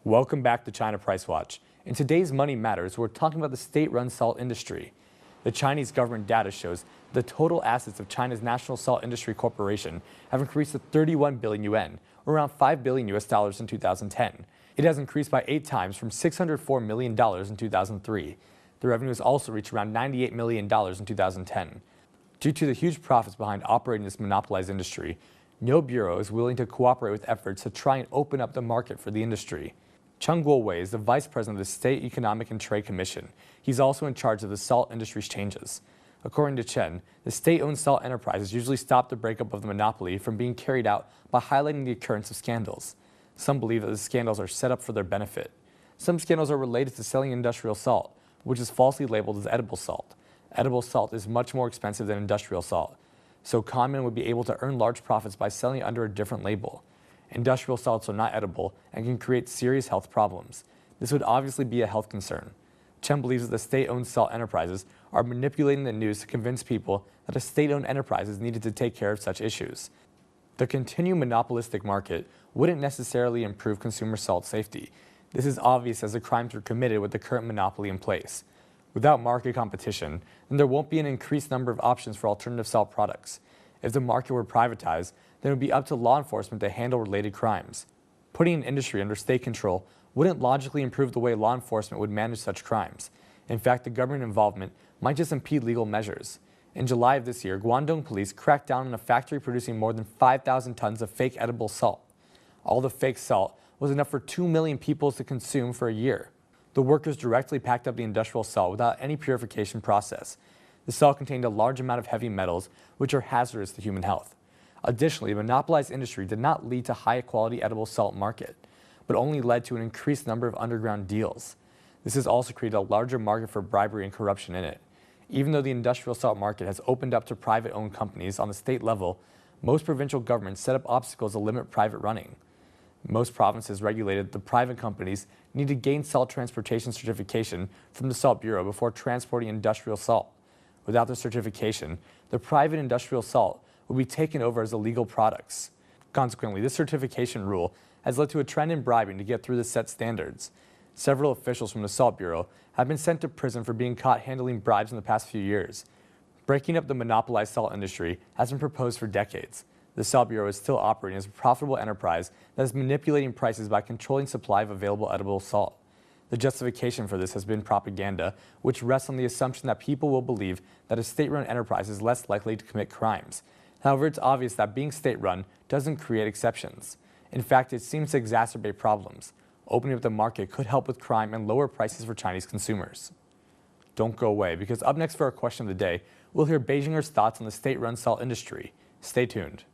Welcome back to China Price Watch. In today's Money Matters, we're talking about the state-run salt industry. The Chinese government data shows the total assets of China's National Salt Industry Corporation have increased to 31 billion yuan, or around $5 billion in 2010. It has increased by 8 times from $604 million in 2003. The revenue has also reached around $98 million in 2010. Due to the huge profits behind operating this monopolized industry, no bureau is willing to cooperate with efforts to try and open up the market for the industry. Cheng Guowei is the vice president of the State Economic and Trade Commission. He's also in charge of the salt industry's changes. According to Chen, the state-owned salt enterprises usually stop the breakup of the monopoly from being carried out by highlighting the occurrence of scandals. Some believe that the scandals are set up for their benefit. Some scandals are related to selling industrial salt, which is falsely labeled as edible salt. Edible salt is much more expensive than industrial salt, so conmen would be able to earn large profits by selling it under a different label. Industrial salts are not edible and can create serious health problems. This would obviously be a health concern. Chen believes that the state-owned salt enterprises are manipulating the news to convince people that a state-owned enterprise is needed to take care of such issues. The continued monopolistic market wouldn't necessarily improve consumer salt safety. This is obvious as the crimes are committed with the current monopoly in place. Without market competition, then there won't be an increased number of options for alternative salt products. If the market were privatized, then it would be up to law enforcement to handle related crimes. Putting an industry under state control wouldn't logically improve the way law enforcement would manage such crimes. In fact, the government involvement might just impede legal measures. In July of this year, Guangdong police cracked down on a factory producing more than 5,000 tons of fake edible salt. All the fake salt was enough for 2 million people to consume for a year. The workers directly packed up the industrial salt without any purification process. The salt contained a large amount of heavy metals, which are hazardous to human health. Additionally, the monopolized industry did not lead to high-quality edible salt market, but only led to an increased number of underground deals. This has also created a larger market for bribery and corruption in it. Even though the industrial salt market has opened up to private-owned companies on the state level, most provincial governments set up obstacles to limit private running. Most provinces regulated the private companies need to gain salt transportation certification from the Salt Bureau before transporting industrial salt. Without the certification, the private industrial salt will be taken over as illegal products. Consequently, this certification rule has led to a trend in bribing to get through the set standards. Several officials from the Salt Bureau have been sent to prison for being caught handling bribes in the past few years. Breaking up the monopolized salt industry has been proposed for decades. The Salt Bureau is still operating as a profitable enterprise that is manipulating prices by controlling supply of available edible salt. The justification for this has been propaganda, which rests on the assumption that people will believe that a state-run enterprise is less likely to commit crimes. However, it's obvious that being state-run doesn't create exceptions. In fact, it seems to exacerbate problems. Opening up the market could help with crime and lower prices for Chinese consumers. Don't go away, because up next for our question of the day, we'll hear Beijingers' thoughts on the state-run salt industry. Stay tuned.